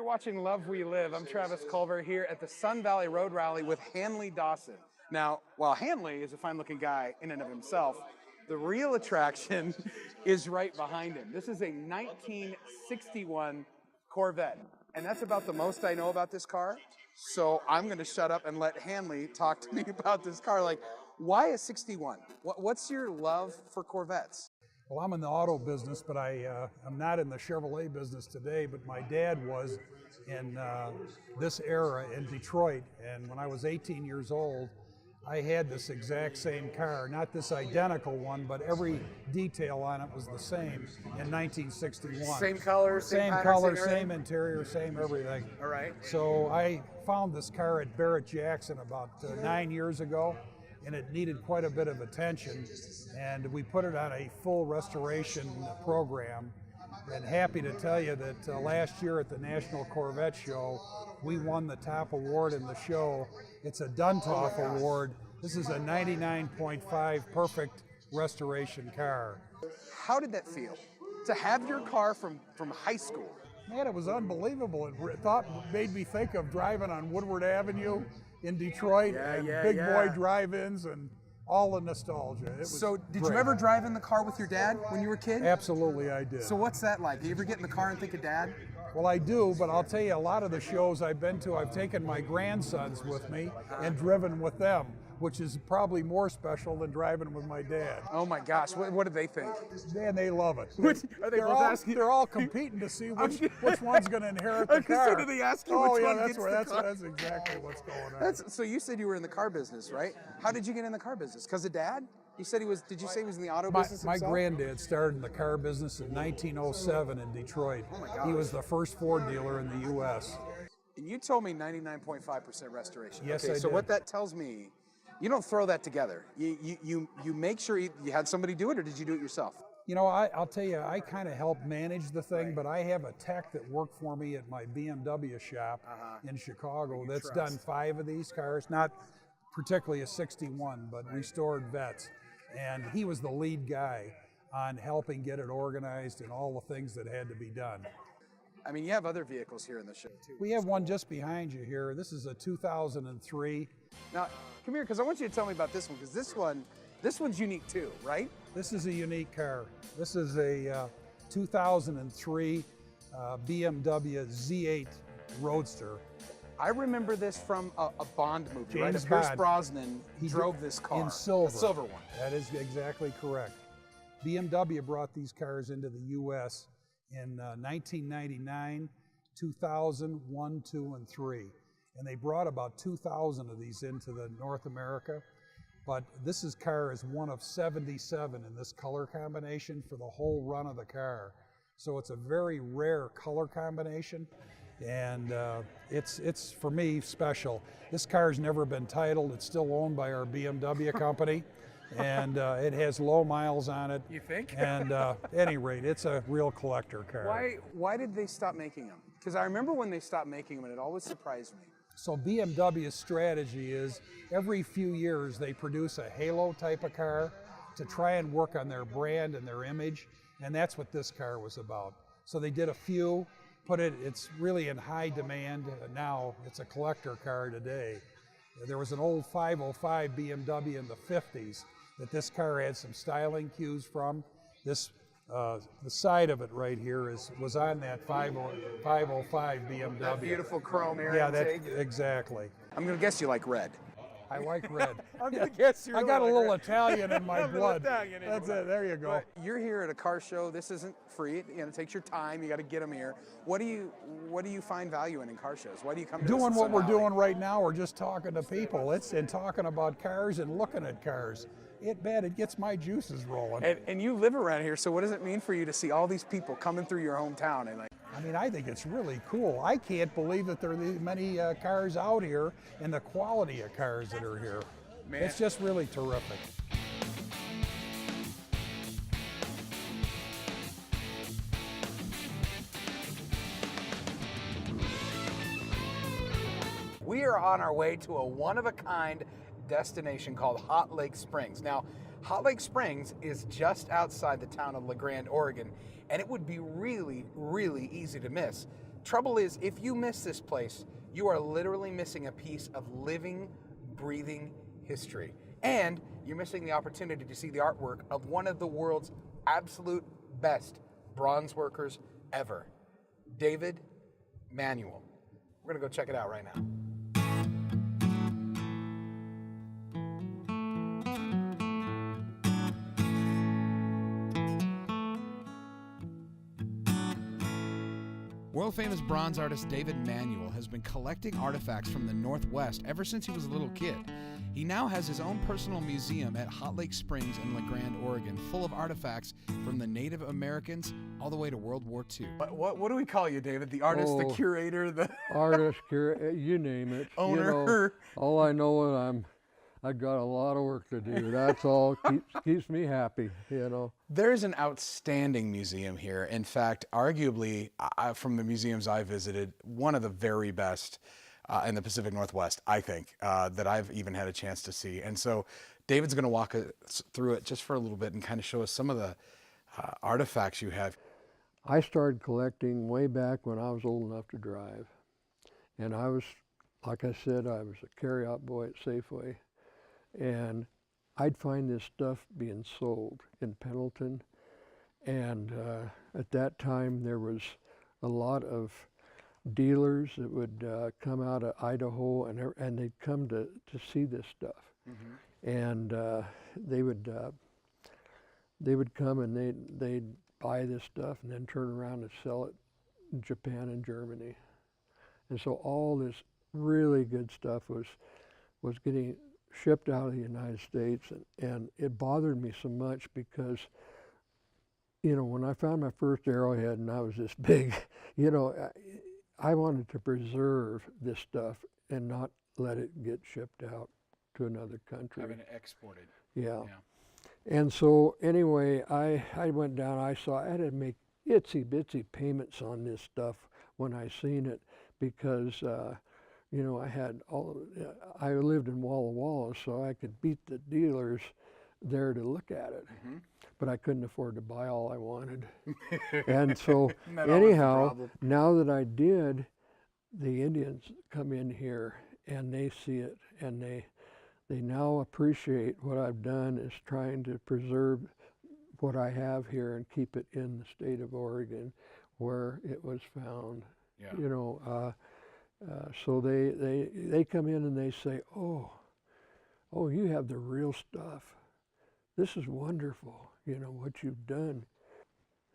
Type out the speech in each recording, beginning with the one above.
You're watching Love We Live. I'm Travis Culver here at the Sun Valley Road Rally with Hanley Dawson. Now, while Hanley is a fine-looking guy in and of himself, the real attraction is right behind him. This is a 1961 Corvette, and that's about the most I know about this car. So I'm going to shut up and let Hanley talk to me about this car. Like, why a 61? What's your love for Corvettes? Well, I'm in the auto business, but I'm not in the Chevrolet business today, but my dad was in this era in Detroit. And when I was 18 years old, I had this exact same car, not this identical one, but every detail on it was the same in 1961. Same color, same color, same interior, same everything. All right. So I found this car at Barrett Jackson about 9 years ago, and it needed quite a bit of attention, and we put it on a full restoration program. And happy to tell you that last year at the National Corvette Show, we won the top award in the show. It's a Duntov Award. This is a 99.5 perfect restoration car. How did that feel to have your car from high school? Man, it was unbelievable. It made me think of driving on Woodward Avenue in Detroit and big boy drive-ins and all the nostalgia. So did you ever drive in the car with your dad when you were a kid? Absolutely, I did. So what's that like? Do you ever get in the car and think of dad? Well, I do, but I'll tell you, a lot of the shows I've been to, I've taken my grandsons with me and driven with them, which is probably more special than driving with my dad. Oh my gosh, what do they think? Man, they love it. Are they both asking? They're all competing to see which one's going to inherit the car. Do they ask you which one gets the car? That's exactly what's going on. So you said you were in the car business, right? How did you get in the car business? Because of dad? You said he was, did you say he was in the auto business himself? My granddad started in the car business in 1907 in Detroit. Oh my gosh. He was the first Ford dealer in the U.S. And you told me 99.5% restoration. Yes, okay, I so did. What that tells me, you don't throw that together. You make sure you had somebody do it, or did you do it yourself? You know, I'll tell you, I kind of help manage the thing, but I have a tech that worked for me at my BMW shop in Chicago that's done 5 of these cars, not particularly a 61, but restored vets. And he was the lead guy on helping get it organized and all the things that had to be done. I mean, you have other vehicles here in the show too. We have one just behind you here. This is a 2003. Now, come here, because I want you to tell me about this one, because this one's unique too, right? This is a unique car. This is a 2003 BMW Z8 Roadster. I remember this from a Bond movie, right? James Pierce Bond. Brosnan drove this car. In silver. A silver one. That is exactly correct. BMW brought these cars into the U.S. in 1999, 2000, 1, 2, and 3. And they brought about 2,000 of these into the North America. But this car is one of 77 in this color combination for the whole run of the car. So it's a very rare color combination. And it's for me special. This car's never been titled. It's still owned by our BMW company, and it has low miles on it. You think? And at any rate, it's a real collector car. Why did they stop making them? Because I remember when they stopped making them, and it always surprised me. So BMW's strategy is every few years they produce a halo type of car to try and work on their brand and their image, and that's what this car was about. So they did a few. It's really in high demand now. It's a collector car today. There was an old 505 BMW in the 50s that this car had some styling cues from. This, the side of it right here was on that 505 BMW. That beautiful chrome area. Yeah, exactly. I'm gonna guess you like red. I like red. I'm gonna guess you. I got a like little red. Italian in my blood. Italian in That's your it. There you go. But you're here at a car show. This isn't free. It takes your time. You got to get them here. What do you find value in car shows? Why do you come to doing what we're doing right now? We're just talking to people. And talking about cars and looking at cars. It gets my juices rolling. And you live around here, so what does it mean for you to see all these people coming through your hometown? And I mean, I think it's really cool. I can't believe that there are these many cars out here and the quality of cars that are here. Man. It's just really terrific. We are on our way to a one-of-a-kind destination called Hot Lake Springs. Now, Hot Lake Springs is just outside the town of La Grande, Oregon, and it would be really, really easy to miss. Trouble is, if you miss this place, you are literally missing a piece of living, breathing history. And you're missing the opportunity to see the artwork of one of the world's absolute best bronze workers ever, David Manuel. We're gonna go check it out right now. World-famous bronze artist David Manuel has been collecting artifacts from the Northwest ever since he was a little kid. He now has his own personal museum at Hot Lake Springs in La Grande, Oregon, full of artifacts from the Native Americans all the way to World War II. What do we call you, David? The artist, the curator, the artist, curator, you name it. Owner. You know, all I know is I've got a lot of work to do. That's all keeps me happy, you know. There's an outstanding museum here. In fact, arguably, from the museums I visited, one of the very best in the Pacific Northwest, I think, that I've even had a chance to see. And so David's going to walk us through it just for a little bit and kind of show us some of the artifacts you have. I started collecting way back when I was old enough to drive. And I was, like I said, I was a carry-out boy at Safeway. And I'd find this stuff being sold in Pendleton. And at that time, there was a lot of dealers that would come out of Idaho, and they'd come to see this stuff. Mm-hmm. And they would come and they'd buy this stuff and then turn around and sell it in Japan and Germany. And so all this really good stuff was getting shipped out of the United States, and it bothered me so much because, you know, when I found my first arrowhead and I was this big, you know, I wanted to preserve this stuff and not let it get shipped out to another country. Having it exported. Yeah. And so anyway, I went down, I had to make itsy bitsy payments on this stuff when I seen it because you know, I lived in Walla Walla, so I could beat the dealers there to look at it. Mm-hmm. But I couldn't afford to buy all I wanted. And so anyhow, now that I did, the Indians come in here and they see it, and they now appreciate what I've done is trying to preserve what I have here and keep it in the state of Oregon where it was found. Yeah. You know, so they come in and they say, oh, you have the real stuff. This is wonderful, you know, what you've done.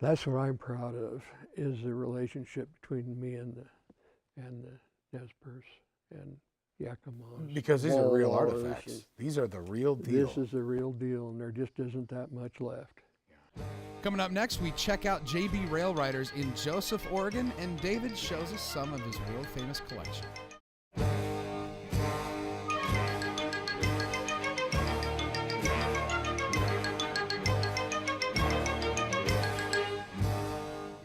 That's what I'm proud of, is the relationship between me and the Nez Perce and Yakimas. Because these are real artifacts. These are the real deal. This is the real deal, and there just isn't that much left. Yeah. Coming up next, we check out JB Railriders in Joseph, Oregon, and David shows us some of his world-famous collection.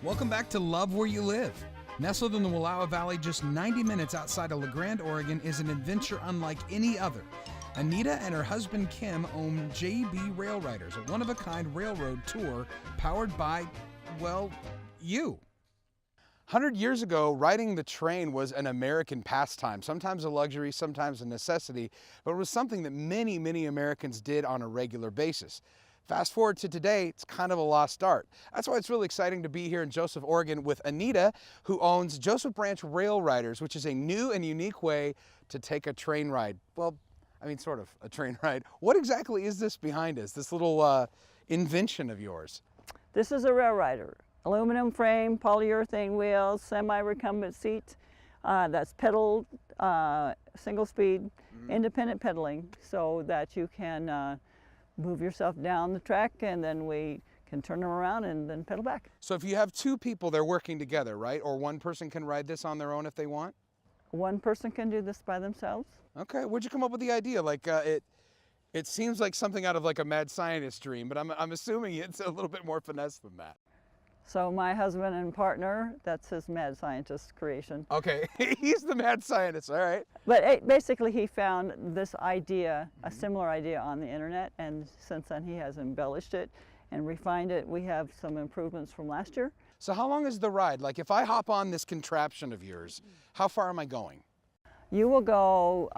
Welcome back to Love Where You Live. Nestled in the Wallowa Valley, just 90 minutes outside of La Grande, Oregon, is an adventure unlike any other. Anita and her husband Kim own JB Railriders, a one-of-a-kind railroad tour powered by, well, you. 100 years ago, riding the train was an American pastime, sometimes a luxury, sometimes a necessity, but it was something that many, many Americans did on a regular basis. Fast forward to today, it's kind of a lost art. That's why it's really exciting to be here in Joseph, Oregon with Anita, who owns Joseph Branch Railriders, which is a new and unique way to take a train ride. Well, I mean, sort of a train ride. What exactly is this behind us, this little invention of yours? This is a Railrider. Aluminum frame, polyurethane wheels, semi-recumbent seat. That's pedaled, single speed, independent pedaling, so that you can move yourself down the track, and then we can turn them around and then pedal back. So if you have two people, they're working together, right? Or one person can ride this on their own if they want? One person can do this by themselves. Okay, where'd you come up with the idea? Like it seems like something out of like a mad scientist dream, but I'm assuming it's a little bit more finesse than that. So my husband and partner, that's his mad scientist creation. Okay, he's the mad scientist, all right. But basically he found this idea, a similar idea on the internet, and since then he has embellished it and refined it. We have some improvements from last year. So how long is the ride? Like if I hop on this contraption of yours, how far am I going? You will go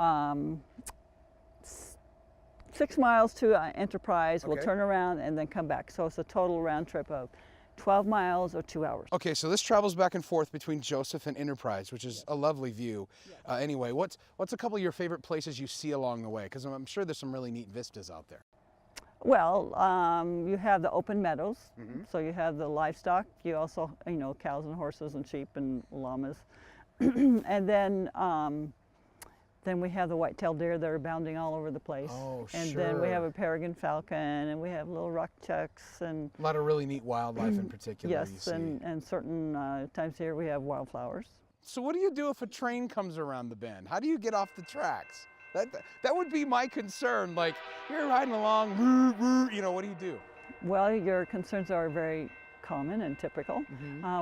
6 miles to Enterprise, we'll Okay. turn around and then come back. So it's a total round trip of 12 miles or 2 hours. Okay, so this travels back and forth between Joseph and Enterprise, which is a lovely view. Anyway, what's a couple of your favorite places you see along the way? Because I'm sure there's some really neat vistas out there. Well, you have the open meadows, so you have the livestock. You also, cows and horses and sheep and llamas. And then we have the white-tailed deer that are bounding all over the place. Oh, and sure. then we have a peregrine falcon, and we have little rock chucks, and A lot of really neat wildlife in particular. you yes, see. and certain times here we have wildflowers. So what do you do if a train comes around the bend? How do you get off the tracks? That would be my concern. Like you're riding along, what do you do? Well, your concerns are very common and typical.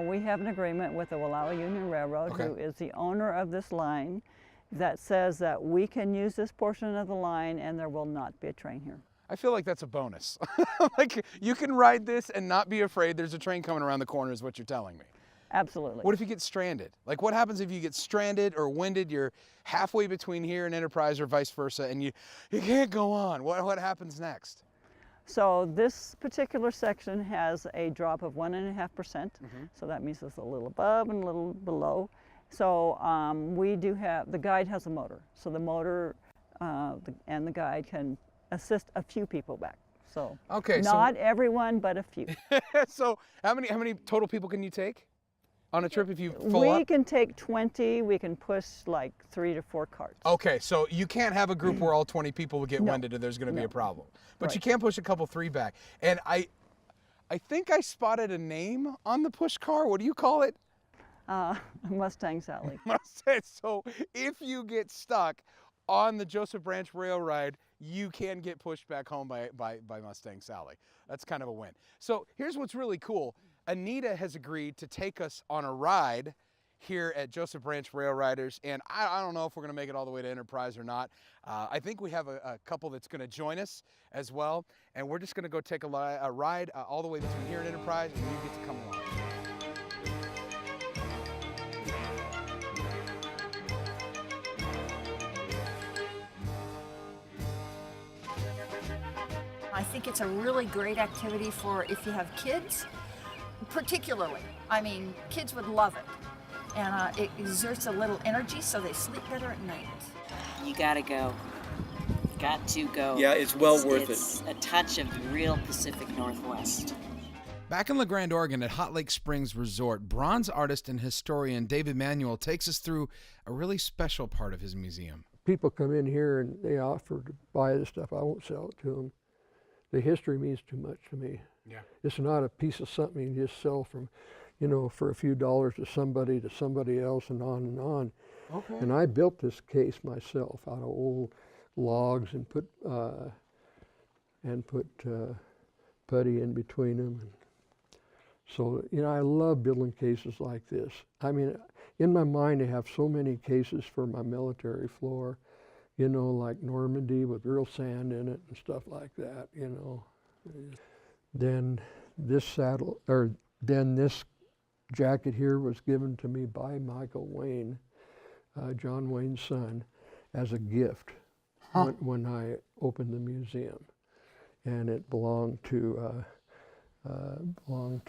We have an agreement with the Wallowa Union Railroad, Okay. who is the owner of this line, that says that we can use this portion of the line and there will not be a train here. I feel like that's a bonus. Like you can ride this and not be afraid there's a train coming around the corner is what you're telling me. Absolutely. What if you get stranded? Like what happens if you get stranded or winded, you're halfway between here and Enterprise or vice versa and you can't go on? What happens next? So this particular section has a drop of 1.5%. So that means it's a little above and a little below. So we do have, the guide has a motor. So the motor and the guide can assist a few people back. So Okay, not everyone, but a few. So how many total people can you take on a trip if you full We up? can take 20, we can push like 3 to 4 carts. Okay, so you can't have a group where all 20 people will get No. winded and there's going to be a problem. But you Right. can push a couple 3 back. And I think I spotted a name on the push car. What do you call it? Mustang Sally. So if you get stuck on the Joseph Branch rail ride, you can get pushed back home by Mustang Sally. That's kind of a win. So here's what's really cool. Anita has agreed to take us on a ride here at Joseph Branch Railriders, and I don't know if we're going to make it all the way to Enterprise or not. I think we have a couple that's going to join us as well, and we're just going to go take a ride all the way between here and Enterprise, and you get to come along. I think it's a really great activity for if you have kids, particularly. I mean, kids would love it. And it exerts a little energy so they sleep better at night. You gotta go. Got to go. Yeah, it's well worth It's a touch of the real Pacific Northwest. Back in La Grande, Oregon at Hot Lake Springs Resort, bronze artist and historian David Manuel takes us through a really special part of his museum. People come in here and they offer to buy the stuff. I won't sell it to them. The history means too much to me. Yeah. It's not a piece of something you just sell from, for a few dollars to somebody else and on and on. Okay. And I built this case myself out of old logs and put putty in between them. So, I love building cases like this. I mean, in my mind I have so many cases for my military floor, like Normandy with real sand in it and stuff like that, Then this jacket here was given to me by Michael Wayne, John Wayne's son, as a gift when I opened the museum. And it belonged to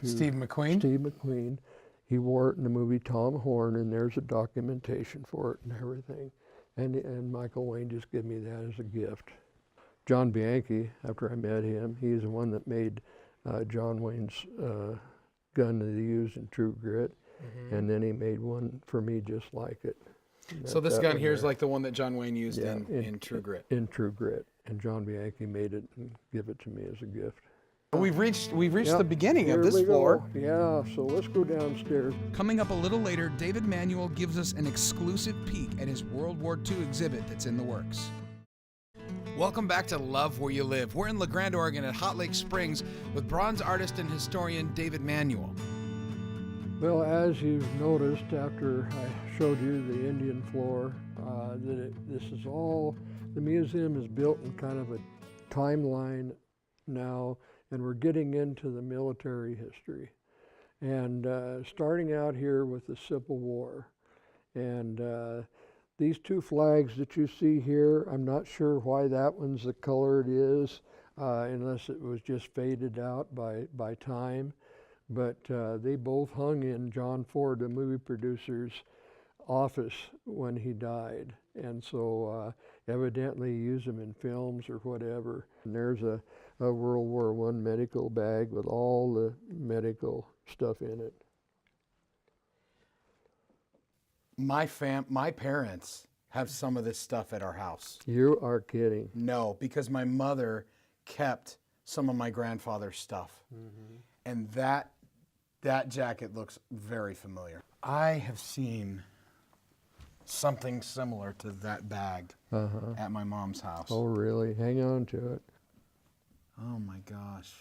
Steve McQueen? Steve McQueen. He wore it in the movie Tom Horn, and there's a documentation for it and everything. And Michael Wayne just gave me that as a gift. John Bianchi, after I met him, he's the one that made John Wayne's gun that he used in True Grit, and then he made one for me just like it. So this That gun one here is there. like the one that John Wayne used in True Grit. In True Grit, and John Bianchi made it and gave it to me as a gift. We've reached Yep, the beginning of here this we floor. go. Yeah, so let's go downstairs. Coming up a little later, David Manuel gives us an exclusive peek at his World War II exhibit that's in the works. Welcome back to Love Where You Live. We're in La Grande, Oregon at Hot Lake Springs with bronze artist and historian David Manuel. Well, as you've noticed after I showed you the Indian floor, this is all, the museum is built in kind of a timeline now, and we're getting into the military history. And starting out here with the Civil War. And these two flags that you see here, I'm not sure why that one's the color it is, unless it was just faded out by time. But they both hung in John Ford, the movie producer's office when he died. And so evidently use them in films or whatever. And there's a World War I medical bag with all the medical stuff in it. My parents have some of this stuff at our house. You are kidding. No, because my mother kept some of my grandfather's stuff. And that jacket looks very familiar. I have seen something similar to that bag at my mom's house. Oh, really? Hang on to it. Oh my gosh.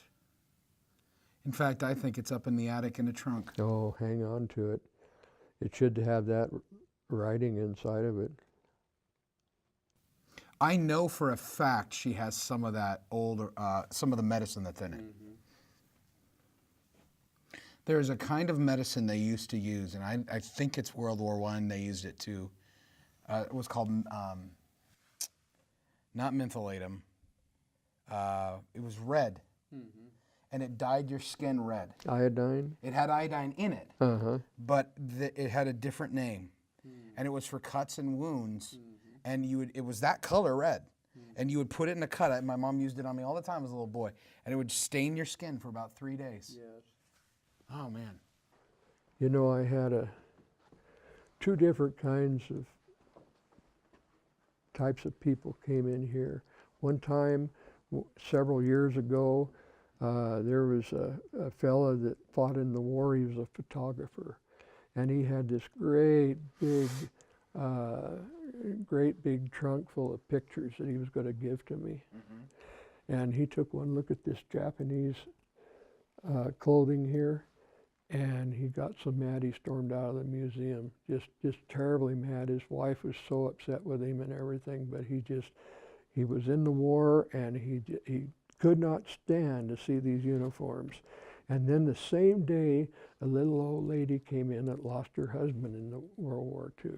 In fact, I think it's up in the attic in the trunk. Oh, hang on to it. It should have that writing inside of it. I know for a fact she has some of that older, some of the medicine that's in it. There's a kind of medicine they used to use, and I think it's World War I, they used it too. It was called, not mentholatum, it was red, and it dyed your skin red. Iodine? It had iodine in it, but it had a different name, and it was for cuts and wounds, and it was that color red, and you would put it in a cut. My mom used it on me all the time as a little boy, and it would stain your skin for about 3 days. Yes. Oh man. You know, I had two different types of people came in here. One time, several years ago, there was a fella that fought in the war. He was a photographer, and he had this great big trunk full of pictures that he was going to give to me. And he took one look at this Japanese clothing here, and he got so mad he stormed out of the museum, just terribly mad. His wife was so upset with him and everything, but he was in the war, and he could not stand to see these uniforms. And then the same day, a little old lady came in that lost her husband in the World War II.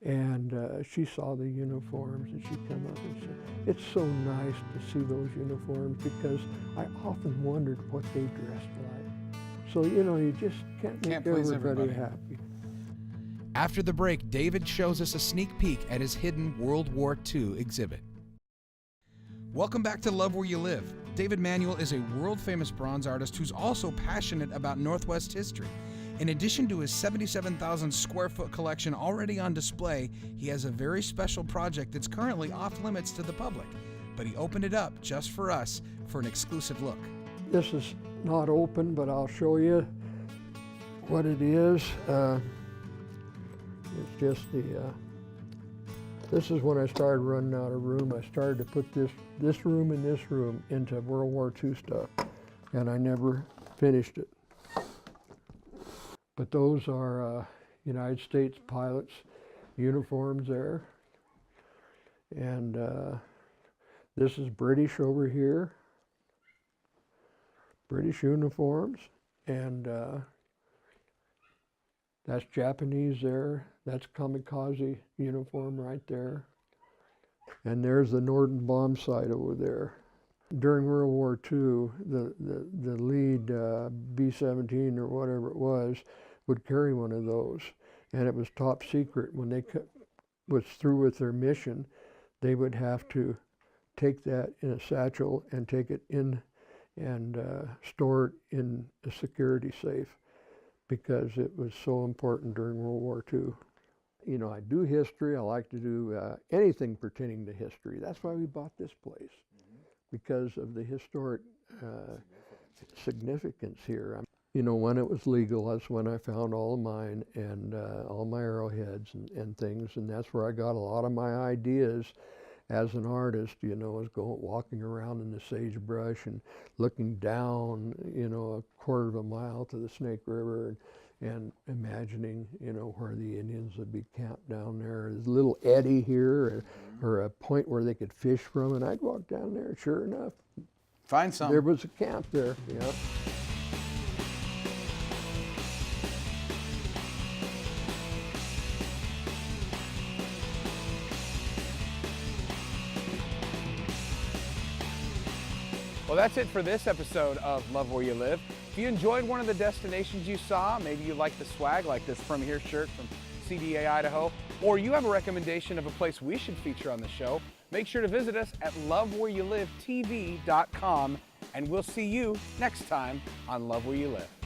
And she saw the uniforms, and she came up and said, "It's so nice to see those uniforms, because I often wondered what they dressed like." So, you know, you just can't make please everybody everybody. happy. After the break, David shows us a sneak peek at his hidden World War II exhibit. Welcome back to Love Where You Live. David Manuel is a world-famous bronze artist who's also passionate about Northwest history. In addition to his 77,000 square foot collection already on display, he has a very special project that's currently off limits to the public, but he opened it up just for us for an exclusive look. This is not open, but I'll show you what it is. It's just this is when I started running out of room. I started to put this room and this room into World War II stuff, and I never finished it. But those are United States pilots' uniforms there. And this is British over here. British uniforms. And that's Japanese there. That's kamikaze uniform right there. And there's the Norden bomb sight over there. During World War II, the lead B-17 or whatever it was would carry one of those, and it was top secret. When they was through with their mission, they would have to take that in a satchel and take it in and store it in a security safe, because it was so important during World War II. You know, I do history. I like to do anything pertaining to history. That's why we bought this place, because of the historic significance here. You know, when it was legal, that's when I found all of mine and all my arrowheads and things, and that's where I got a lot of my ideas as an artist. You know, was walking around in the sagebrush and looking down, you know, a quarter of a mile to the Snake River and imagining, you know, where the Indians would be camped down there. There's a little eddy here, or a point where they could fish from, and I'd walk down there. Sure enough, Find some. there was a camp there. Yeah. Well, that's it for this episode of Love Where You Live. If you enjoyed one of the destinations you saw, maybe you like the swag like this From Here shirt from CDA Idaho, or you have a recommendation of a place we should feature on the show, make sure to visit us at lovewhereyoulivetv.com, and we'll see you next time on Love Where You Live.